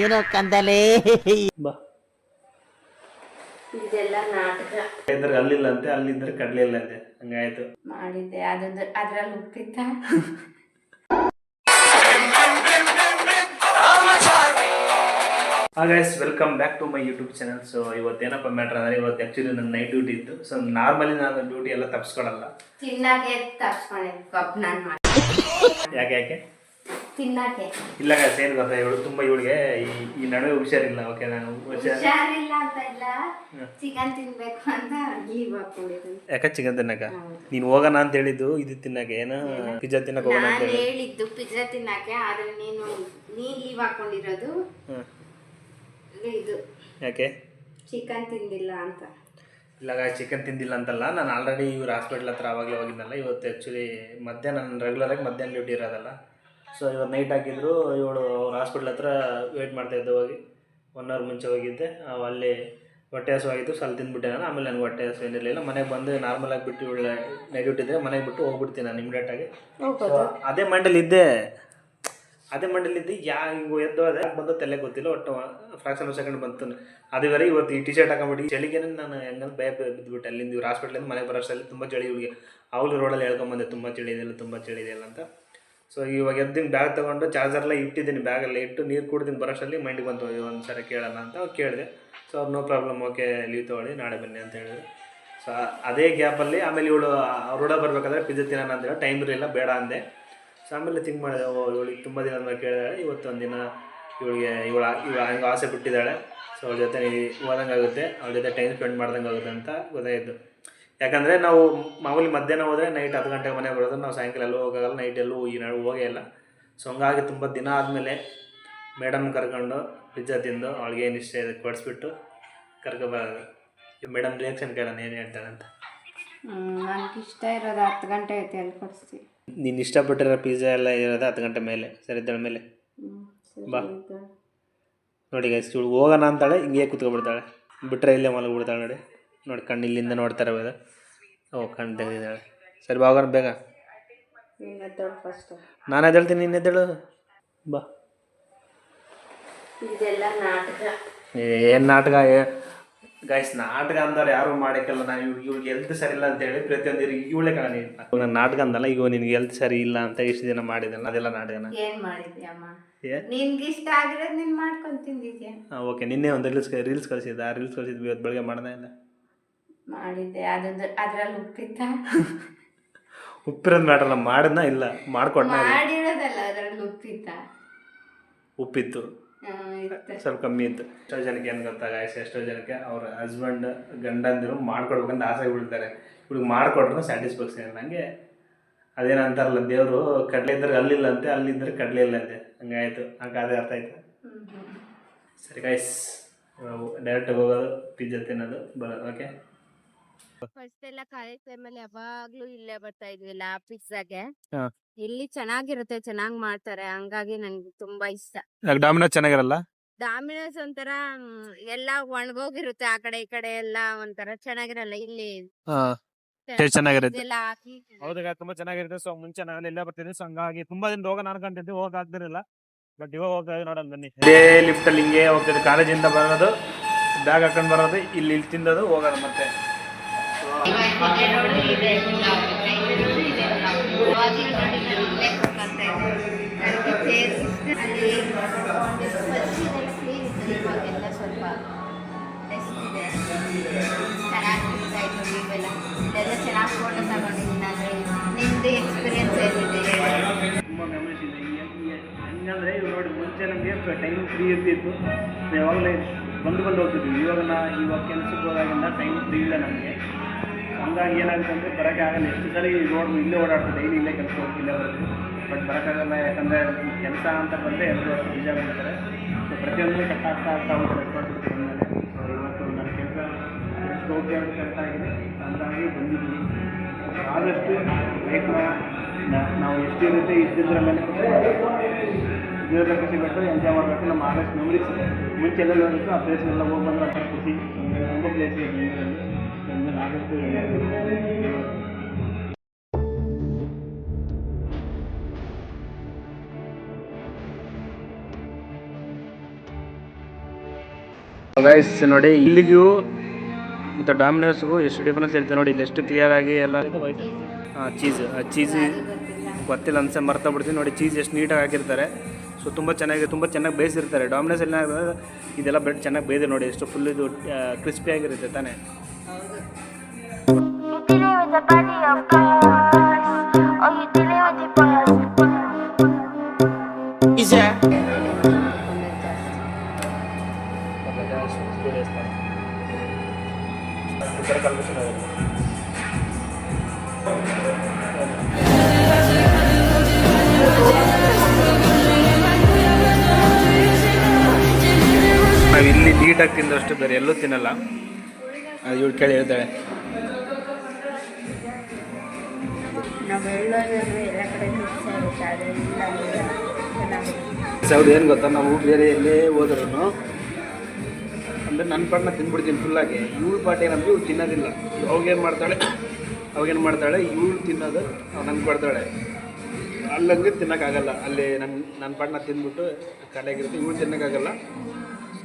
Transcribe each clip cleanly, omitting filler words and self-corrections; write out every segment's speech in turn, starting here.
ಏನೋ ಕಂದಲೇ ಬಾ ಇದೆಲ್ಲ ನಾಟಕ. ಇದ್ರೆ ಅಲ್ಲಿಲ್ಲ ಅಂತೆ, ಅಲ್ಲಿದ್ರೆ ಕಡಲೆ ಇಲ್ಲ ಅಂತೆ, ಹಂಗಾಯ್ತು. ಮಾಡಿದ್ದೆ ಅದ್ರಲ್ಲಿ ಉಪ್ಪಿತ್ತ. Guys, welcome back to my YouTube channel. So ಇವತ್ತೇನಪ್ಪ ಮ್ಯಾಟ್ರ್ ಅಂದರೆ, ಇವತ್ತು ಆ್ಯಕ್ಚುಲಿ ನನ್ನ ನೈಟ್ ಡ್ಯೂಟಿ ಇತ್ತು. ಸೊ ನಾರ್ಮಲಿ ನಾನು ಡ್ಯೂಟಿ ಎಲ್ಲ ತಪ್ಪಿಸ್ಕೊಳಲ್ಲ. ತಿನ್ನಕ್ಕೆ ತಪ್ಪಿಸ್ಕೊಂಡಿದ್ದು ನಾನು ಮಾಡಿ. ಯಾಕೆ ತಿನ್ನಕ್ಕೆ ಇಲ್ಲ ಗೈಸ್, ಏನು ಗೊತ್ತಾ, ಇವಳು ತುಂಬ ಇವಳಿಗೆ ಈ ನಡುವೆ ಹುಷಾರಿಲ್ಲ. ಓಕೆ, ನಾನು ಹುಷಾರಿಲ್ಲ ಅಂತ ಇಲ್ಲ, ಚಿಕನ್ ತಿನ್ಬೇಕು ಅಂತ ಲೀವ್ ಹಾಕೊಂಡಿದ್ದೀನಿ. ಯಾಕೆ ಚಿಕನ್ ತಿನ್ನಕ ನೀನು ಹೋಗೋಣ ಅಂತ ಹೇಳಿದ್ದು? ಇದು ತಿನ್ನಕ್ಕೆ ಏನು ಪಿಜ್ಜಾ ತಿನ್ನಕ್ಕೆ ಹೋಗೋಣ ಅಂತ ಹೇಳಿದ್ದು? ಪಿಜ್ಜಾ ತಿನ್ನಕ್ಕೆ. ಆದ್ರೆ ನೀನು ಲೀವ್ ಹಾಕೊಂಡಿರೋದು ಇದು ಯಾಕೆ? ಚಿಕನ್ ತಿಂದಿಲ್ಲ ಅಂತ. ಇಲ್ಲ ಚಿಕನ್ ತಿಂದಿಲ್ಲ ಅಂತಲ್ಲ, ನಾನು ಆಲ್ರೆಡಿ ಇವ್ರ ಹಾಸ್ಪಿಟ್ಲ್ ಹತ್ರ ಆವಾಗಲೇ ಹೋಗಿದ್ದಲ್ಲ. ಇವತ್ತು ಆ್ಯಕ್ಚುಲಿ ಮಧ್ಯಾಹ್ನ ನಾನು ರೆಗ್ಯುಲರಾಗಿ ಮಧ್ಯಾಹ್ನ ಡ್ಯೂಟಿ ಇರೋದಲ್ಲ. ಸೊ ಇವತ್ತು ನೈಟ್ ಹಾಕಿದ್ರು. ಇವಳು ಅವ್ರ ಹಾಸ್ಪಿಟ್ಲ್ ಹತ್ರ ವೆಯ್ಟ್ ಮಾಡ್ತಾಯಿದ್ದೆ. ಹೋಗಿ 1 ಅವರ್ ಮುಂಚೆ ಹೋಗಿದ್ದೆ. ಅಲ್ಲಿ ಹೊಟ್ಟೆ ಹಸುವಾಗಿತ್ತು, ಸ್ವಲ್ಪ ತಿಂದ್ಬಿಟ್ಟೆ ನಾನು. ಆಮೇಲೆ ನನಗೆ ಹೊಟ್ಟೆ ಹಸು ಏನಿರಲಿಲ್ಲ. ಮನೆಗೆ ಬಂದು ನಾರ್ಮಲಾಗಿ ಬಿಟ್ಟು ಇವಳು ನೈಟ್ ಡ್ಯೂಟಿ ಇದ್ದರೆ ಮನೆಗೆ ಬಿಟ್ಟು ಹೋಗ್ಬಿಡ್ತೀನಿ ನಾನು ಇಮಿಡಿಯೇಟಾಗಿ. ಅದೇ ಮಂಡಲಿದ್ದೆ ಹಿಂಗೆ ಎದ್ದೋದೆ, ಬಂದು ತಲೆ ಗೊತ್ತಿಲ್ಲ. ಒಟ್ಟು ಫ್ರಾಕ್ಷನ್ ಆಫ್ ಸೆಕೆಂಡ್ ಬಂತು. ಅದುವರೆಗೆ ಇವತ್ತು ಈ ಟಿ ಶರ್ಟ್ ಹಾಕೊಂಡ್ಬಿಟ್ಟು ಚಳಿಗೆ ನಾನು ಹೆಂಗಂದ್ರೆ ಭಯ ಬಿದ್ದುಬಿಟ್ಟೆ. ಅಲ್ಲಿಂದ ಇವ್ರು ಹಾಸ್ಪಿಟ್ಲಿಂದ ಮನೆಗೆ ಬರೋಷ್ಟರಲ್ಲಿ ತುಂಬ ಚಳಿ. ಇವಳಿಗೆ ಅವ್ಳು ರೋಡಲ್ಲಿ ಹೇಳ್ಕೊಂಬಂದೆ, ತುಂಬ ಚಳಿ ಇದೆಯಲ್ಲ ಅಂತ. ಸೊ ಇವಾಗ ಎದ್ದಿನ ಬ್ಯಾಗ್ ತೊಗೊಂಡು ಚಾರ್ಜರ್ಲ್ಲ ಇಟ್ಟಿದ್ದೀನಿ, ಬ್ಯಾಗಲ್ಲಿ ಇಟ್ಟು ನೀರು ಕುಡ್ದಿನ ಬರೋಷ್ಟರಲ್ಲಿ ಮೈಂಡಿಗೆ ಬಂತು ಒಂದು ಸರಿ ಕೇಳೋಣ ಅಂತ ಕೇಳಿದೆ. ಸೊ ಅವ್ರು ನೋ ಪ್ರಾಬ್ಲಮ್, ಓಕೆ ಲೀವ್ ತೊಗೊಳ್ಳಿ, ನಾಳೆ ಬನ್ನಿ ಅಂತ ಹೇಳಿದ್ರು. ಸೊ ಅದೇ ಗ್ಯಾಪಲ್ಲಿ ಆಮೇಲೆ ಇವಳು ರೋಡ ಬರಬೇಕಾದ್ರೆ ಪಿಜ್ಜಾ ತಿನ್ನೋಣ ಅಂತ ಹೇಳಿ ಟೈಮ್ ಇರಲಿಲ್ಲ, ಬೇಡ ಅಂದೆ. ಸೊ ಆಮೇಲೆ ಥಿಂಕ್ ಮಾಡಿದೆ, ಇವಳಿಗೆ ತುಂಬ ದಿನ ಆದ್ಮೇಲೆ ಕೇಳಿದಾಳೆ. ಇವತ್ತೊಂದು ದಿನ ಇವಳು ಹಂಗೆ ಆಸೆ ಬಿಟ್ಟಿದ್ದಾಳೆ. ಸೊ ಅವಳ ಜೊತೆ ಹೋದಂಗೆ ಆಗುತ್ತೆ, ಅವಳ ಜೊತೆ ಟೈಮ್ ಸ್ಪೆಂಡ್ ಮಾಡ್ದಂಗೆ ಆಗುತ್ತೆ ಅಂತ ಗೊತ್ತಾಯಿತು. ಯಾಕಂದರೆ ನಾವು ಮಾಮೂಲಿ ಮಧ್ಯಾಹ್ನ ಹೋದರೆ ನೈಟ್ 10 ಗಂಟೆಗೆ ಮನೆಗೆ ಬರೋದು. ನಾವು ಸಾಯಂಕಾಲ ಎಲ್ಲೂ ಹೋಗೋಲ್ಲ, ನೈಟ್ ಎಲ್ಲೂ ಹೋಗೇ ಇಲ್ಲ. ಸೊ ಹಂಗಾಗಿ ತುಂಬ ದಿನ ಆದಮೇಲೆ ಮೇಡಮ್ ಕರ್ಕೊಂಡು ಪಿಜ್ಜಾ ತಿಂದು ಅವಳಿಗೆ ಏನು ಇಷ್ಟ ಇದೆ ಕೊಡಿಸ್ಬಿಟ್ಟು ಕರ್ಕೊಬರೋದು. ಮೇಡಮ್ ರಿಯಾಕ್ಷನ್ ಕೇಳೋಣ ಏನು ಹೇಳ್ತಾಳೆ ಅಂತ. ನನಗೆ ಇಷ್ಟ ಇರೋದು 10 ಗಂಟೆ ಐತೆ, ಅಲ್ಲಿ ಕೊಡಿಸ್ತೀವಿ. ನೀನು ಇಷ್ಟಪಟ್ಟಿರೋ ಪಿಜ್ಜಾ ಎಲ್ಲ ಇರೋದು 10 ಗಂಟೆ ಮೇಲೆ, ಸರಿ ಇದ್ದಾಳೆ ಮೇಲೆ ಬಾ. ನೋಡಿ ಗೈಸ್, ಇವಳು ಹೋಗೋಣ ಅಂತಾಳೆ, ಹಿಂಗೆ ಕೂತ್ಕೊಬಿಡ್ತಾಳೆ, ಬಿಟ್ಟರೆ ಇಲ್ಲೇ ಮಲಗಿಬಿಡ್ತಾಳೆ. ನೋಡಿ ಕಣ್ಣು ಇಲ್ಲಿಂದ ನೋಡ್ತಾರೆ ಬೇಗ. ಕಣ್ಣು ತೆಗೆದಿದ್ದಾಳೆ. ಸರಿ ಬಾ, ಹೋಗೋಣ ಬೇಗ. ನಾನು ಎದ್ದೇಳ್ತೀನಿ, ನೀನು ಎದ್ದೇಳು ಬಾ. ಇದೆಲ್ಲ ನಾಟಕ. ಏನು ನಾಟಕ ಗೈಸ್? ನಾಟಕ ಅಂದವ್ರು ಯಾರು ಮಾಡೋಕ್ಕಲ್ಲ. ನಾನು ಇವ್ಳಿಗೆ ಹೆಲ್ತ್ ಸರಿ ಇಲ್ಲ ಅಂತೇಳಿ ಪ್ರತಿಯೊಂದು ಇವಳೇ ಕಾಣ. ನಾನು ನಾಟಕ ಅಂದಲ್ಲ, ಈಗ ನಿನಗೆ ಹೆಲ್ತ್ ಸರಿ ಇಲ್ಲ ಅಂತ ಇಷ್ಟು ದಿನ ಮಾಡಿದ್ದಲ್ಲ, ಅದೆಲ್ಲ ನಾಟಕನ. ಏನು ಮಾಡಿದ್ಯಮ್ಮ? ನಿನ್ಗೆ ಇಷ್ಟ ಆಗಿರೋದು ನೀನು ಮಾಡ್ಕೊಂಡು ತಿಂದಿದ್ಯಾ? ಓಕೆ, ನಿನ್ನೆ ಒಂದು ರೀಲ್ಸ್ ಕಳಿಸಿದ್ದೆ. ಆ ರೀಲ್ಸ್ ಕಳಿಸಿದ್ವಿ, ಇವತ್ತು ಬೆಳಗ್ಗೆ ಮಾಡ್ದೆ ಇಲ್ಲ ಮಾಡಿದ್ದೆ. ಅದ್ರಲ್ಲಿ ಉಪ್ಪಿತ್ತ. ಉಪ್ಪಿರೋದು ಮ್ಯಾಟ್ರಲ್ಲ, ಮಾಡಿದ್ನ ಇಲ್ಲ ಮಾಡಿಕೊಟ್ಟ ಮಾಡಿರೋದಲ್ಲ, ಅದ್ರಲ್ಲಿ ಉಪ್ಪಿತ್ತು. ಸ್ವಲ್ಪ ಕಮ್ಮಿ ಇತ್ತು. ಎಷ್ಟೋ ಜನಕ್ಕೆ ಏನು ಗೊತ್ತಾ ಗಾಯಸ್, ಎಷ್ಟೋ ಜನಕ್ಕೆ ಅವ್ರ ಹಸ್ಬೆಂಡ್ ಗಂಡಂದಿರು ಮಾಡ್ಕೊಡ್ಬೇಕಂತ ಆಸೆ ಬೀಳ್ತಾರೆ. ಇವ್ರಿಗೆ ಮಾಡಿಕೊಟ್ರೂ ಸ್ಯಾಟಿಸ್ಫ್ಯಾಕ್ಷನ್ ಇಲ್ಲ. ಹಂಗೆ ಅದೇನಂತಾರಲ್ಲ, ದೇವರು ಕಡಲೆ ಇದ್ದರೆ ಅಲ್ಲಿಲ್ಲ ಅಂತೆ, ಅಲ್ಲಿದ್ದರೆ ಕಡಲೆ ಇಲ್ಲ ಅಂತೆ, ಹಂಗಾಯ್ತು. ಹಂಗೆ ಅದೇ ಅರ್ಥ ಆಯ್ತು. ಸರಿ ಗಾಯ್ಸ್, ಡೈರೆಕ್ಟಾಗಿ ಹೋಗೋದು, ಪಿಜ್ಜಾ ತಿನ್ನೋದು, ಬರೋದು. ಓಕೆ, ಫಸ್ಟ್ ಎಲ್ಲ ಕಾಲೇಜ್ ಟೈಮಲ್ಲಿ ಯಾವಾಗ್ಲೂ ಇಲ್ಲೇ ಬರ್ತಾ ಇದ್ವಿಲ್ಲ ಪಿಜ್ಜಾಗೆ. ಇಲ್ಲಿ ಚೆನ್ನಾಗಿರುತ್ತೆ, ಚೆನ್ನಾಗ್ ಮಾಡ್ತಾರೆ, ಹಂಗಾಗಿ ನನ್ಗೆ ತುಂಬಾ ಇಷ್ಟ. ಡಾಮಿನೋಸ್ ಚೆನ್ನಾಗಿರಲ್ಲ? ಡಾಮಿನೋಸ್ ಒಂಥರ ಎಲ್ಲ ಒಣಗೋಗಿರುತ್ತೆ, ಆ ಕಡೆ ಈ ಕಡೆ ಎಲ್ಲ ಒಂಥರ ಚೆನ್ನಾಗಿರಲ್ಲ. ಇಲ್ಲಿ ಚೆನ್ನಾಗಿರುತ್ತೆ, ಎಲ್ಲ ಹಾಕಿ. ಹೌದಾ, ತುಂಬಾ ಚೆನ್ನಾಗಿರುತ್ತೆ. ಸೊ ಮುಂಚೆ ನಾನು ಎಲ್ಲ ಬರ್ತಿದ್ದೆ, ಸೊ ಹಂಗಾಗಿ ತುಂಬಾ ದಿನ ಹೋಗೋಣ ಅನ್ಕೊಂತಿದ್ದೆ, ಹೋಗಾಗ್ದಿರಲಿಲ್ಲ. ಬಟ್ ಇವಾಗ ಹೋಗ್ತಾ ನೋಡೋಣ ಬನ್ನಿ. ಇದೇ ಲಿಫ್ಟಲ್ಲಿ ಹಿಂಗೆ ಹೋಗ್ತಿದ್ದೆ, ಕಾಲೇಜಿಂದ ಬರೋದು, ಬ್ಯಾಗ್ ಹಾಕೊಂಡು ಬರೋದು, ಇಲ್ಲಿ ತಿಂದೋದು, ಹೋಗೋದು ಮತ್ತೆ. ಚೆನ್ನಾಗಿ ಫೋಟೋ ತಗೊಂಡಿದ್ದೀನಿ. ನಿಮ್ದು ಎಕ್ಸ್ಪೀರಿಯನ್ಸ್ ಏನಿದೆ? ತುಂಬ ಮೆಮೊರೀಸ್ ಇದೆ. ಹೆಂಗಂದರೆ ಇವಾಗ ನೋಡಿ, ಮುಂಚೆ ನಮಗೆ ಟೈಮ್ ಫ್ರೀ ಇರ್ತಿತ್ತು, ಯಾವಾಗಲೇ ಬಂದು ಹೋಗ್ತಿದ್ವಿ. ಇವಾಗ ಕೆಲಸಕ್ಕೆ ಹೋದಾಗಿಂದ ಟೈಮ್ ಫ್ರೀ ಇಲ್ಲ ನಮಗೆ. ಹಂಗಾಗಿ ಏನಾಗುತ್ತೆ ಅಂದರೆ ಬರೋಕ್ಕೆ ಆಗಲ್ಲ. ಎಷ್ಟು ಸರಿ ಇಲ್ಲೇ ಓಡಾಡ್ತೀವಿ, ಡೈಲಿ ಇಲ್ಲೇ ಕೆಲಸ ಹೋಗ್ತಿಲ್ಲ ಬರ್ತೀವಿ. ಬಟ್ ಬರೋಕ್ಕಾಗಲ್ಲ, ಯಾಕಂದರೆ ಕೆಲಸ ಅಂತ ಬಂದರೆ ಎಲ್ಲರೂ ನಿಜ ಮಾಡ್ತಾರೆ. ಸೊ ಪ್ರತಿಯೊಂದು ಕಟ್ಟಾಗ್ತಾ ಹೋಗುತ್ತೆ ರೆಸ್ಪಾನ್ಸಿಬಿಲಿಟಿ ಮೇಲೆ. ಸೊ ಇವತ್ತು ನನ್ನ ಕೆಲಸ ಎಷ್ಟು ಹೋಗಿ ಅಂತ ಕೆಲಸ ಆಗಿದೆ, ಹಂಗಾಗಿ ಬಂದಿದ್ದೀನಿ. ಆದಷ್ಟು ಲೈಫ್ನ ನಾವು ಎಷ್ಟಿರುತ್ತೆ ಇದ್ದಿದ್ರಲ್ಲೇ ಖುಷಿ ಬಿಟ್ಟು ಎಂಜಾಯ್ ಮಾಡಬೇಕು. ನಮ್ಮ ಆದಷ್ಟು ಮೆಮರೀಸ್ ಮುಂಚೆ ಎಲ್ಲ ಹೋಗಿತ್ತು, ಆ ಪ್ಲೇಸ್ನೆಲ್ಲ ಹೋಗಿ ಬಂದರೆ ಅಷ್ಟು ಖುಷಿ. ತುಂಬ ಪ್ಲೇಸ್ ಇದೆ ಬೆಂಗಳೂರಲ್ಲಿ, ಆದಷ್ಟು ಗೈಸ್ ನೋಡಿ ಇಲ್ಲಿಗೂ ಮತ್ತು ಡಾಮಿನೋಸ್ಗೂ ಎಷ್ಟು ಡಿಫ್ರೆನ್ಸ್ ಇರುತ್ತೆ ನೋಡಿ. ಇಲ್ಲಿ ಎಷ್ಟು ಕ್ಲಿಯರ್ ಆಗಿ ಎಲ್ಲ ಚೀಸ್ ಗೊತ್ತಿಲ್ಲ ಅನ್ಸೆ ಮರ್ತಾ ಬಿಡ್ತೀನಿ ನೋಡಿ. ಚೀಸ್ ಎಷ್ಟು ನೀಟಾಗಿ ಹಾಕಿರ್ತಾರೆ. ಸೊ ತುಂಬ ಚೆನ್ನಾಗಿ ಬೇಯಿಸಿರ್ತಾರೆ. ಡಾಮಿನೋಸ್ ಎಲ್ಲ ಇದೆಲ್ಲ ಬ್ರೆಡ್ ಚೆನ್ನಾಗಿ ಬೇಯ್ದೆ ನೋಡಿ. ಎಷ್ಟು ಫುಲ್ ಇದು ಕ್ರಿಸ್ಪಿ ಆಗಿರುತ್ತೆ ತಾನೇ. ನಾವು ಇಲ್ಲಿ ನೀಟಾಗಿ ತಿಂದಷ್ಟು ಬೇರೆ ಎಲ್ಲೂ ತಿನ್ನಲ್ಲ. ಅದು ಇವಳು ಕೇಳಿ ಹೇಳ್ತಾಳೆ. ಅವ್ರು ಏನು ಗೊತ್ತಾ, ನಾವು ಬೇರೆ ಎಲ್ಲೇ ಹೋದ್ರೂ ಅಂದರೆ ನನ್ನ ಪಾಟನ್ನ ತಿಂದ್ಬಿಡ್ತೀನಿ ಫುಲ್ಲಾಗಿ. ಇವಳು ಪಾಟ್ ಏನಂದ್ರೆ ಇವಳು ತಿನ್ನೋದಿಲ್ಲ. ಅವಾಗೇನು ಮಾಡ್ತಾಳೆ ಇವಳು ತಿನ್ನೋದು ನಂಗೆ ಕೊಡ್ತಾಳೆ. ಅಲ್ಲಂಗೆ ತಿನ್ನೋಕ್ಕಾಗಲ್ಲ. ಅಲ್ಲಿ ನನ್ನ ಪಾಟನ್ನ ತಿಂದ್ಬಿಟ್ಟು ಖಾಲಿಯಾಗಿರುತ್ತೆ. ಇವಳು ತಿನ್ನೋಕ್ಕಾಗಲ್ಲ.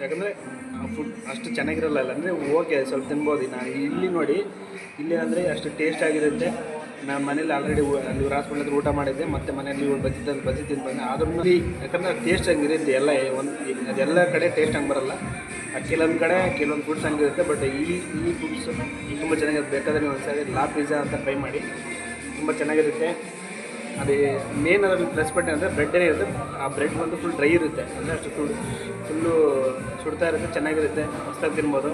ಯಾಕಂದರೆ ಫುಡ್ ಅಷ್ಟು ಚೆನ್ನಾಗಿರಲ್ಲ. ಅಂದರೆ ಓಕೆ ಸ್ವಲ್ಪ ತಿನ್ಬೋದು. ಇಲ್ಲಿ ನೋಡಿ, ಇಲ್ಲಿ ಅಂದರೆ ಅಷ್ಟು ಟೇಸ್ಟ್ ಆಗಿರುತ್ತೆ. ನಾನು ಮನೇಲಿ ಆಲ್ರೆಡಿ ಅಲ್ಲಿ ಹಾಸ್ಪಿಟ್ಲಲ್ಲಿ ಊಟ ಮಾಡಿದ್ದೆ. ಮತ್ತು ಮನೇಲಿ ಇವಳು ಬಜ್ಜಿ ತಿಂದು ಆದ್ರೂ ಯಾಕಂದರೆ ಟೇಸ್ಟ್ ಹಂಗಿರುತ್ತೆ. ಅದೆಲ್ಲ ಕಡೆ ಟೇಸ್ಟ್ ಹಂಗೆ ಬರಲ್ಲ. ಕೆಲವೊಂದು ಫುಡ್ಸ್ ಹಂಗಿರುತ್ತೆ. ಬಟ್ ಈ ಫುಡ್ಸ್ ತುಂಬ ಚೆನ್ನಾಗಿರುತ್ತೆ. ಬೇಕಾದರೆ ನೀವು ಒಂದ್ಸರಿ ಲಾ ಪಿಜ್ಜಾ ಅಂತ ಟ್ರೈ ಮಾಡಿ, ತುಂಬ ಚೆನ್ನಾಗಿರುತ್ತೆ. ಅದೇ ಮೇನ್ ಅದರಲ್ಲಿ ಪ್ಲಸ್ ಪಾಯಿಂಟ್ ಅಂದರೆ ಬ್ರೆಡ್ಡೇ ಇರುತ್ತೆ. ಆ ಬ್ರೆಡ್ ಬಂದು ಫುಲ್ ಡ್ರೈ ಇರುತ್ತೆ. ಅಂದರೆ ಅಷ್ಟು ಫುಲ್ಲು ಸುಡ್ತಾ ಇರುತ್ತೆ. ಚೆನ್ನಾಗಿರುತ್ತೆ. ಹೊಸ್ದಾಗಿ ತಿನ್ಬೋದು.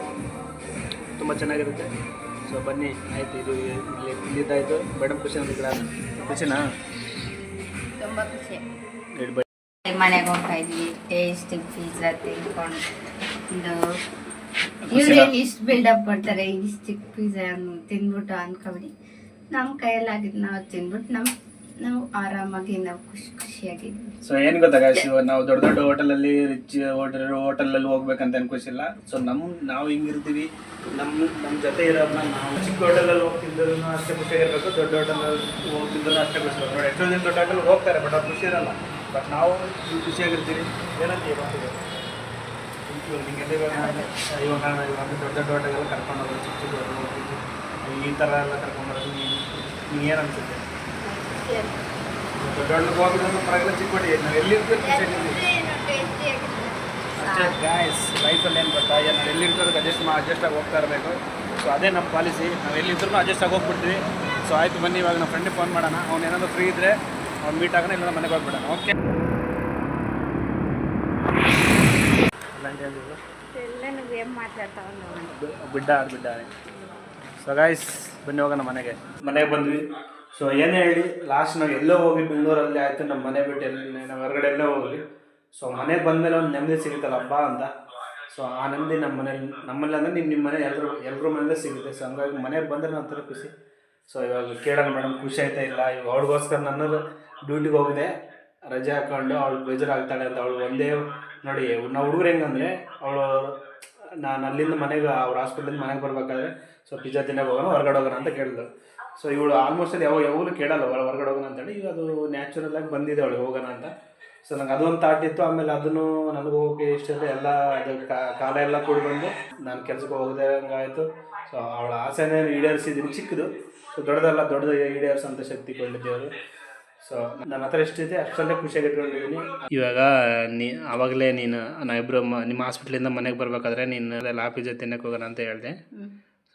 ತುಂಬ ಚೆನ್ನಾಗಿರುತ್ತೆ. ಸೊ ಬನ್ನಿ, ಆಯಿತು. ಇದು ಇಲ್ಲಿದ್ದಾಯಿತು. ಮೇಡಮ್ ಖುಷಿ ಅಂತ ಖುಷಿನಾ? ತುಂಬ ಖುಷಿ. ಮನೆಗೆ ಹೋಗ್ತಾ ಇದ್ವಿ, ಟೇಸ್ಟ್ ಪಿಜ್ಜಾ ತಿನ್ಕೊಂಡು ಇವ್ರೇನು ಇಷ್ಟು ಬಿಲ್ಡಪ್ ಕೊಡ್ತಾರೆ. ಇಷ್ಟು ಪಿಜ್ಜಾ ತಿಂದ್ಬಿಟ್ಟು ಅನ್ಕೊಬಿಡಿ. ನಮ್ಮ ಕೈಯಲ್ಲಾಗಿದ್ದು ನಾವು ತಿಂದ್ಬಿಟ್ಟು ನಾವು ಆರಾಮಾಗಿ ನಾವು ಖುಷಿಯಾಗಿದ್ವಿ. ಸೊ ಏನು ಗೊತ್ತಾಗ, ನಾವು ದೊಡ್ಡ ಹೋಟೆಲಲ್ಲಿ ರಿಚ್ ಹೋಟೆಲಲ್ಲಿ ಹೋಗ್ಬೇಕಂತ ಏನು ಖುಷಿಲ್ಲ. ಸೊ ನಾವು ಹಿಂಗಿರ್ತೀವಿ. ನಮ್ಮ ಜೊತೆ ಇರೋದನ್ನ ನಾವು ಚಿಕ್ಕ ಹೋಟೆಲಲ್ಲಿ ಹೋಗ್ತಿದ್ರು ಅಷ್ಟೇ ಖುಷಿಯಾಗಿರ್ಬೇಕು. ದೊಡ್ಡ ಹೋಟೆಲಲ್ಲಿ ಹೋಗ್ತಿದ್ರು ಅಷ್ಟೇ ಖುಷಿ. ನೋಡಿ ಎಷ್ಟೋ ಜನ ದೊಡ್ಡ ಹೋಟೆಲ್ ಹೋಗ್ತಾರೆ, ಬಟ್ ಅವ್ರು ಖುಷಿ ಇರಲ್ಲ. ಬಟ್ ನಾವು ಖುಷಿಯಾಗಿರ್ತೀವಿ. ಏನಂತೀವಿ ಬರ್ತೀವಿ ನಿಂಗೆಲ್ಲ ಇವಾಗ ದೊಡ್ಡ ಹೋಟೆಲೆಲ್ಲ ಕರ್ಕೊಂಡು ಹೋಗೋದು, ಚಿಕ್ಕ ಹೋಟೆಲ್ ಹೋಗ್ತಿದ್ವಿ. ಈ ಥರ ಎಲ್ಲ ಕರ್ಕೊಂಡ್ಬರೋದು ನಿಂಗೆ ಏನು ಅನಿಸುತ್ತೆ? ದೊಡ್ಡ ಹೋಟೆಲ್ಗೆ ಹೋಗಿದ್ರು ಪರವಾಗಿಲ್ಲ, ಚಿಕ್ಕ ಹೋಟೆಲ್ ನಾವು ಎಲ್ಲಿರ್ತೀವಿ ಖುಷಿಯಾಗಿರ್ತೀವಿ ಅಷ್ಟೇ. ಗಾಯ್ಸ್ ಲೈಫಲ್ಲಿ ಏನು ಗೊತ್ತಾ, ನಾವು ಎಲ್ಲಿರ್ತೀವಿ ಅಡ್ಜಸ್ಟ್ ಆಗಿ ಹೋಗ್ತಾ ಇರಬೇಕು. ಸೊ ಅದೇ ನಮ್ಮ ಪಾಲಿಸಿ. ನಾವು ಎಲ್ಲಿದ್ರೂ ಅಡ್ಜಸ್ಟ್ ಆಗಿ ಹೋಗ್ಬಿಡ್ತೀವಿ. ಸೊ ಆಯಿತು ಬನ್ನಿ, ಇವಾಗ ನಮ್ಮ ಫ್ರೆಂಡಿಗೆ ಫೋನ್ ಮಾಡೋಣ. ಅವ್ನು ಏನಾದರೂ ಫ್ರೀ ಇದ್ದರೆ ಅವ್ನು ಮೀಟ್ ಆಗೋಣ, ಇಲ್ಲ ಮನೆಗೆ ಹೋಗ್ಬಿಡೋಣ. ಓಕೆ ಬಿಡ್ಡ. ಸೊ ಗಾಯ್ಸ್ ಬನ್ನಿ ಹೋಗೋಣ ಮನೆಗೆ ಬಂದ್ವಿ. ಸೊ ಏನೇ ಹೇಳಿ ಲಾಸ್ಟ್ ನಾವು ಎಲ್ಲೋ ಹೋಗಿ ಬೆಂಗಳೂರಲ್ಲಿ ಆಯಿತು, ನಮ್ಮ ಮನೆ ಬಿಟ್ಟು ನಾವು ಹೊರಗಡೆ ಎಲ್ಲೇ ಹೋಗಲಿ. ಸೊ ಮನೆಗೆ ಬಂದಮೇಲೆ ಒಂದು ನೆಮ್ಮದಿ ಸಿಗುತ್ತಲ್ಲ ಹಬ್ಬ ಅಂತ. ಸೊ ಆ ನೆಮ್ಮದಿ ನಮ್ಮಲ್ಲಿ ಅಂದರೆ ನಿಮ್ಮ ಮನೆ ಎಲ್ಲರ ಮನೇಲೇ ಸಿಗುತ್ತೆ. ಸೊ ಹಂಗಾಗಿ ಮನೆಗೆ ಬಂದರೆ ನಾವು ಥರ ಖುಷಿ. ಸೊ ಇವಾಗ ಕೇಳೋಣ ಮೇಡಮ್ ಖುಷಿ ಆಯ್ತಾ ಇಲ್ಲ. ಇವಾಗ ಅವಳಿಗೋಸ್ಕರ ನನ್ನ ಡ್ಯೂಟಿಗೆ ಹೋಗಿದೆ, ರಜೆ ಹಾಕ್ಕೊಂಡು ಅವಳು ಬೇಜಾರಾಗ್ತಾಳೆ ಅಂತ. ಅವಳು ಒಂದೇ ನೋಡಿ, ನಾವು ಹುಡುಗರು ಹೆಂಗಂದರೆ ನಾನು ಅಲ್ಲಿಂದ ಮನೆಗೆ ಅವ್ರ ಹಾಸ್ಪಿಟ್ಲಿಂದ ಮನೆಗೆ ಬರಬೇಕಾದ್ರೆ ಸೊ ಪಿಜ್ಜಾ ತಿನ್ನೋಕೆ ಹೋಗೋಣ, ಹೊರಗಡೆ ಹೋಗೋಣ ಅಂತ ಕೇಳಿದ್ರು. ಸೊ ಇವಳು ಆಲ್ಮೋಸ್ಟ್ ಅದು ಯಾವಾಗಲೂ ಕೇಳಲ್ಲ ಹೊರಗಡೆ ಹೋಗೋಣ ಅಂತೇಳಿ. ಈಗ ಅದು ನ್ಯಾಚುರಲ್ ಆಗಿ ಬಂದಿದೆ ಅವಳಿಗೆ ಹೋಗೋಣ ಅಂತ. ಸೊ ನಂಗೆ ಅದೊಂದು ಥಾಟ್ ಇತ್ತು. ಆಮೇಲೆ ಅದನ್ನು ನನಗೆ ಹೋಗಿ ಇಷ್ಟೇ ಎಲ್ಲ ಅದು ಕಾಲ ಎಲ್ಲ ಕೂಡಿ ಬಂದು ನಾನು ಕೆಲಸಕ್ಕೆ ಹೋಗದೆ ಹಂಗಾಯಿತು. ಸೊ ಅವಳ ಆಸೆನೇ ಈಡೇರಿಸಿದ್ದೀನಿ. ಚಿಕ್ಕದು, ಸೊ ದೊಡ್ಡದು ಈಡೇರಿಸೋಂಥ ಶಕ್ತಿ ಕೊಂಡಿದ್ದೇವರು. ಸೊ ನನ್ನ ಹತ್ರ ಎಷ್ಟಿದೆ ಅಷ್ಟಲ್ಲೇ ಖುಷಿಯಾಗಿ ಇಟ್ಕೊಂಡಿದ್ದೀನಿ. ಇವಾಗ ಆವಾಗಲೇ ನಾವಿಬ್ಬರು ನಿಮ್ಮ ಹಾಸ್ಪಿಟ್ಲಿಂದ ಮನೆಗೆ ಬರಬೇಕಾದ್ರೆ ನೀನು ಲಾ ಪಿಜ್ಜಾ ತಿನ್ನಕ್ಕೆ ಹೋಗೋಣ ಅಂತ ಹೇಳಿದೆ.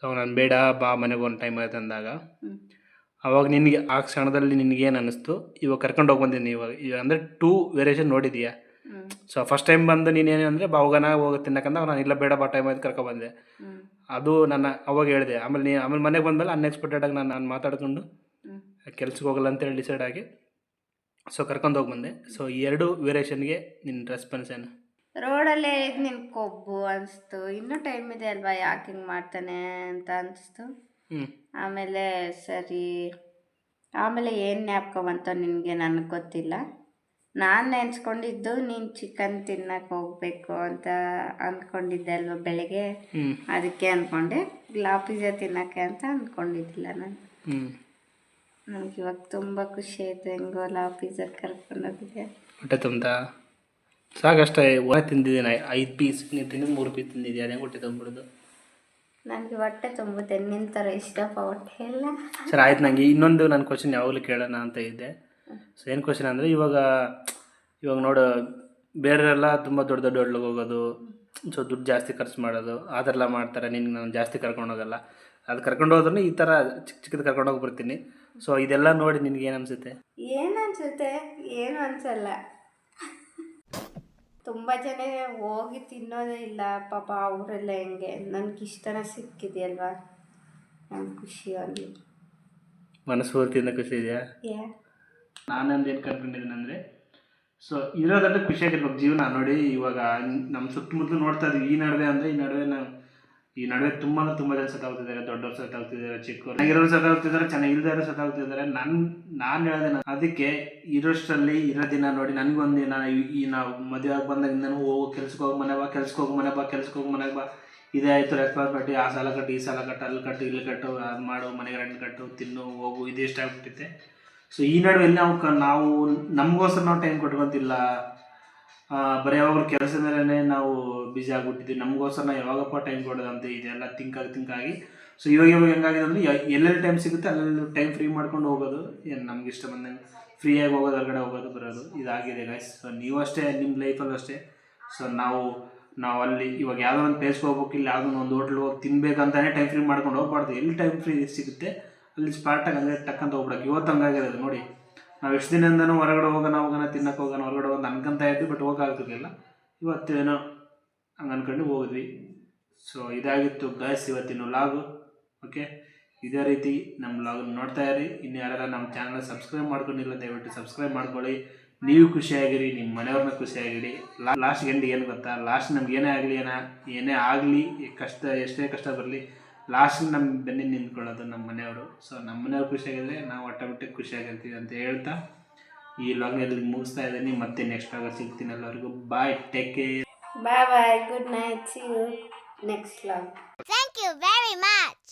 ಸೊ ನಾನು ಬೇಡ ಬಾ ಮನೆಗೆ ಒಂದು ಟೈಮ್ ಆಯ್ತು ಅಂದಾಗ ಅವಾಗ ನಿನಗೆ ಆ ಕ್ಷಣದಲ್ಲಿ ನಿನಗೇನು ಅನ್ನಿಸ್ತು? ಇವಾಗ ಕರ್ಕೊಂಡು ಹೋಗಿ ಬಂದಿದ್ದೀನಿ. ಇವಾಗ ಅಂದರೆ 2 ವೇರಿಯೇಷನ್ ನೋಡಿದೀಯಾ? ಸೊ ಫಸ್ಟ್ ಟೈಮ್ ಬಂದು ನೀನೇನು ಅಂದರೆ ಹೋಗೋಣ ತಿನ್ನಕ್ಕಂತ ನಾನು ಇಲ್ಲ ಬೇಡ ಬಾ ಟೈಮ್ ಆಯ್ತು ಕರ್ಕೊಬಂದೆ. ಅದು ನನ್ನ ಅವಾಗ ಹೇಳಿದೆ. ಆಮೇಲೆ ಮನೆಗೆ ಬಂದಮೇಲೆ ಅನ್ಎಕ್ಸ್ಪೆಕ್ಟೆಡಾಗಿ ನಾನು ಮಾತಾಡ್ಕೊಂಡು ಕೆಲ್ಸಕ್ಕೆ ಹೋಗಲ್ಲ ಅಂತೇಳಿ ಡಿಸೈಡ್ ಆಗಿ ಸೊ ಕರ್ಕೊಂಡು ಹೋಗಿ ಬಂದೆ. ಸೊ 2 ವೇರಿಯೇಷನ್ಗೆ ನಿನ್ನ ರೆಸ್ಪಾನ್ಸ್ ಏನು? ರೋಡಲ್ಲೇ ನಿನ್ ಕೊಬ್ಬು ಅನಿಸ್ತು. ಇನ್ನೂ ಟೈಮ್ ಇದೆ ಅಲ್ವಾ, ಯಾಕೆ ಹಿಂಗೆ ಮಾಡ್ತಾನೆ ಅಂತ ಅನಿಸ್ತು. ಆಮೇಲೆ ಸರಿ, ಆಮೇಲೆ ಏನು ಜ್ಞಾಪಕ ಬಂತೋ ನಿನಗೆ ನನಗೆ ಗೊತ್ತಿಲ್ಲ. ನಾನು ನೆನ್ಸ್ಕೊಂಡಿದ್ದು ನೀನು ಚಿಕನ್ ತಿನ್ನಕ್ಕೆ ಹೋಗ್ಬೇಕು ಅಂತ ಅಂದ್ಕೊಂಡಿದ್ದೆ ಅಲ್ವ ಬೆಳಗ್ಗೆ. ಅದಕ್ಕೆ ಅಂದ್ಕೊಂಡೆ. ಲಾ ಪಿಜ್ಜಾ ತಿನ್ನೋಕ್ಕೆ ಅಂತ ಅಂದ್ಕೊಂಡಿದ್ದಿಲ್ಲ ನಾನು. ನನಗೆ ಇವಾಗ ತುಂಬ ಖುಷಿ ಆಯಿತು. ಹೆಂಗೋ ಲಾ ಪಿಜ್ಜಾ ಕರ್ಕೊಂಡೋಗಿದ್ದೆ. ಹೊಟ್ಟೆ ತುಂಬ್ತಾ? ಸಾಕಷ್ಟೇ ಒಳ್ಳೆ ತಿಂದಿದ್ದೀನಿ 5 ಪೀಸ್, ನೀವು ತಿಂದು 3 ಪೀಸ್ ತಿಂದಿದ್ದೀಯ, ಅದೇ ಹೊಟ್ಟೆ ತಂದ್ಬಿಡೋದು. ನನಗೆ ಹೊಟ್ಟೆ ತುಂಬುತ್ತೆ, ನಿನ್ನ ಥರ ಇಷ್ಟಪ್ಪ ಹೊಟ್ಟೆ ಎಲ್ಲ. ಸರ್ ಆಯ್ತು, ನನಗೆ ಇನ್ನೊಂದು ನನ್ನ ಕ್ವಶನ್ ಯಾವಾಗಲೂ ಕೇಳೋಣ ಅಂತ ಇದ್ದೆ. ಸೊ ಏನು ಕ್ವಶನ್ ಅಂದರೆ, ಇವಾಗ ನೋಡು, ಬೇರೆಯವರೆಲ್ಲ ತುಂಬ ದೊಡ್ಡ ದೊಡ್ಡ ಹೋಟ್ಲಿಗೆ ಹೋಗೋದು, ಸೊ ದುಡ್ಡು ಜಾಸ್ತಿ ಖರ್ಚು ಮಾಡೋದು, ಆ ಥರ ಎಲ್ಲ ಮಾಡ್ತಾರೆ. ನಿನ್ಗೆ ನಾನು ಜಾಸ್ತಿ ಕರ್ಕೊಂಡು ಹೋಗಲ್ಲ, ಅದು ಕರ್ಕೊಂಡು ಹೋದ್ರೂ ಈ ಥರ ಚಿಕ್ಕ ಚಿಕ್ಕದು ಕರ್ಕೊಂಡು ಹೋಗಿ ಬರ್ತೀನಿ. ಸೊ ಇದೆಲ್ಲ ನೋಡಿ ನಿನಗೆ ಏನು ಅನಿಸುತ್ತೆ? ಏನು ಅನಿಸುತ್ತೆ? ಏನು ಅನಿಸಲ್ಲ. ತುಂಬ ಜನ ಹೋಗಿ ತಿನ್ನೋದೇ ಇಲ್ಲ ಪಾಪ, ಅವರೆಲ್ಲ ಹೆಂಗೆ. ನನಗಿಷ್ಟನ ಸಿಕ್ಕಿದೆಯಲ್ವಾ, ನಂಗೆ ಖುಷಿ ಆಗಲಿ, ಮನಸ್ಫೂರ್ತಿಯಿಂದ ಖುಷಿ ಇದೆಯಾ? ನಾನೊಂದು ಏನು ಕರ್ಕೊಂಡಿದ್ದೀನಿ ಅಂದರೆ, ಸೊ ಇರೋದಂದ್ರೆ ಖುಷಿಯಾಗಿರ್ಬೇಕು ಜೀವನ. ನೋಡಿ ಇವಾಗ ನಮ್ಮ ಸುತ್ತಮುತ್ತಲು ನೋಡ್ತಾ ಇದ್ದೀವಿ, ಈ ನಡುವೆ ತುಂಬ ಅಂದರೆ ತುಂಬ ಜನ ಸತ್ತಾಗ್ತಿದ್ದಾರೆ. ದೊಡ್ಡವ್ರು ಸತ್ತಾಗ್ತಿದ್ದಾರೆ, ಚಿಕ್ಕವ್ರು ಚೆನ್ನಾಗಿರೋರು ಸತ್ತಾಗ್ತಿದ್ದಾರೆ, ಚೆನ್ನಾಗಿಲ್ದಾರು ಸತ್ತಾಗ್ತಿದ್ದಾರೆ. ನಾನು ಹೇಳಿದೆ, ಅದಕ್ಕೆ ಇರೋಷ್ಟರಲ್ಲಿ ಇರೋ ದಿನ ನೋಡಿ. ನನಗೊಂದು ದಿನ ಈ ನಾವು ಮದುವೆ ಆಗಿ ಬಂದಾಗಿಂದನೂ ಹೋಗೋ ಕೆಲ್ಸಕ್ಕೆ ಹೋಗಿ ಮನೆ ಬಾ, ಕೆಲ್ಸಕ್ಕೆ ಹೋಗಿ ಮನೆ ಬಾ, ಕೆಲ್ಸಕ್ಕೆ ಹೋಗಿ ಮನೆಗೆ ಬಾ, ಇದೇ ಆಯಿತು ರೆಸ್ಪಾನ್ಸಿಬಿಲಿಟಿ. ಆ ಸಾಲ ಕಟ್ಟು, ಈ ಸಾಲ ಕಟ್ಟು, ಅಲ್ಲಿ ಕಟ್ಟು, ಇಲ್ಲಿ ಕಟ್ಟು, ಅದು ಮಾಡು, ಮನೆಗೆ ರೆಂಟ್ ಕಟ್ಟು, ತಿನ್ನು, ಹೋಗು, ಇದು ಎಷ್ಟಾಗ್ಬಿಟ್ಟಿದೆ. ಸೊ ಈ ನಡುವೆ ನಾವು ನಮಗೋಸ್ಕರ ನಾವು ಟೈಮ್ ಕೊಟ್ಕೊತಿಲ್ಲ. ಬರೀ ಯಾವಾಗಲೂ ಕೆಲಸ ಮೇಲೇ ನಾವು ಬ್ಯುಸಿ ಆಗಿಬಿಟ್ಟಿದ್ವಿ. ನಮಗೋಸ್ಕರ ನಾವು ಯಾವಾಗಪ್ಪ ಟೈಮ್ ಕೊಡೋದಂತೆ ಇದೆಲ್ಲ ತಿಂಕಾಗಿ. ಸೊ ಇವಾಗ ಹೆಂಗಾಗಿದೆ ಅಂದರೆ, ಎಲ್ಲೆಲ್ಲಿ ಟೈಮ್ ಸಿಗುತ್ತೆ ಅಲ್ಲೆಲ್ಲಿ ಟೈಮ್ ಫ್ರೀ ಮಾಡ್ಕೊಂಡು ಹೋಗೋದು, ಏನು ನಮ್ಗೆ ಇಷ್ಟ ಬಂದಂಗೆ ಫ್ರೀಯಾಗಿ ಹೋಗೋದು, ಹೊರಗಡೆ ಹೋಗೋದು ಬರೋದು, ಇದಾಗಿದೆ ಗೈಸ್. ಸೊ ನೀವು ಅಷ್ಟೇ, ನಿಮ್ಮ ಲೈಫಲ್ಲೂ ಅಷ್ಟೇ. ಸೊ ನಾವು ಅಲ್ಲಿ ಇವಾಗ ಯಾವುದೋ ಒಂದು ಪ್ಲೇಸ್ಗೆ ಹೋಗ್ಬೇಕು, ಇಲ್ಲ ಯಾವುದೋ ಒಂದು ಹೋಟ್ಲಿಗೆ ಹೋಗಿ ತಿನ್ಬೇಕಂತಾನೆ ಟೈಮ್ ಫ್ರೀ ಮಾಡ್ಕೊಂಡು ಹೋಗ್ಬಾರ್ದು. ಎಲ್ಲಿ ಟೈಮ್ ಫ್ರೀ ಸಿಗುತ್ತೆ ಅಲ್ಲಿ ಸ್ಪಾಟಾಗಿ ಅಂದರೆ ಟಕ್ಕಂತ ಹೋಗ್ಬಿಡಕ್ಕೆ. ಇವತ್ತು ಹಂಗಾಗಿರೋದು ನೋಡಿ. ನಾವು ಎಷ್ಟು ದಿನದಿಂದನೂ ಹೊರಗಡೆ ಹೋಗೋಣ ತಿನ್ನಕ್ಕೆ ಹೋಗೋಣ, ಹೊರಗಡೆ ಹೋಗೋಣ ಅನ್ಕೊಂತ ಇದ್ವಿ, ಬಟ್ ಹೋಗೋಕ್ಕಾಗ್ತಿರ್ಲಿಲ್ಲ. ಇವತ್ತೇನೋ ಹಂಗೆ ಅಂದ್ಕೊಂಡು ಹೋಗಿದ್ವಿ. ಸೊ ಇದಾಗಿತ್ತು ಗೈಸ್ ಇವತ್ತಿನ ವ್ಲಾಗು. ಓಕೆ, ಇದೇ ರೀತಿ ನಮ್ಮ ವ್ಲಾಗನ್ನು ನೋಡ್ತಾ ಇರಿ. ಇನ್ನು ಯಾರೆಲ್ಲ ನಮ್ಮ ಚಾನಲ್ ಸಬ್ಸ್ಕ್ರೈಬ್ ಮಾಡ್ಕೊಂಡಿಲ್ಲ ದಯವಿಟ್ಟು ಸಬ್ಸ್ಕ್ರೈಬ್ ಮಾಡ್ಕೊಳ್ಳಿ. ನೀವು ಖುಷಿಯಾಗಿರಿ, ನಿಮ್ಮ ಮನೆಯವ್ರನ್ನ ಖುಷಿಯಾಗಿರಿ. ಲಾಸ್ಟ್ ಗಂಟೆ ಏನು ಗೊತ್ತಾ, ಲಾಸ್ಟ್ ನಮ್ಗೆ ಏನೇ ಆಗಲಿ ಎಷ್ಟೇ ಕಷ್ಟ ಬರಲಿ, ಲಾಸ್ಟ್ ನಮ್ಮ ಬೆನ್ನಿನ ನಿಂತ್ಕೊಳ್ಳೋದು ನಮ್ಮ ಮನೆಯವರು. ಸೊ ನಮ್ಮ ಮನೆಯವ್ರು ಖುಷಿಯಾಗಿದ್ರೆ ನಾವು ಆಟೋಮೆಟಿಕ್ ಖುಷಿಯಾಗಿರ್ತೀವಿ ಅಂತ ಹೇಳ್ತಾ ಈ ವ್ಲಾಗ್ನ ಇಲ್ಲಿ ಮುಗಿಸ್ತಾ ಇದ್ದೀನಿ. ಮತ್ತೆ ನೆಕ್ಸ್ಟ್ ವ್ಲಾಗ್ ಸಿಗ್ತೀನಿ. ಎಲ್ಲರಿಗೂ bye, take care, bye, good night, see you next vlog. Thank you very much.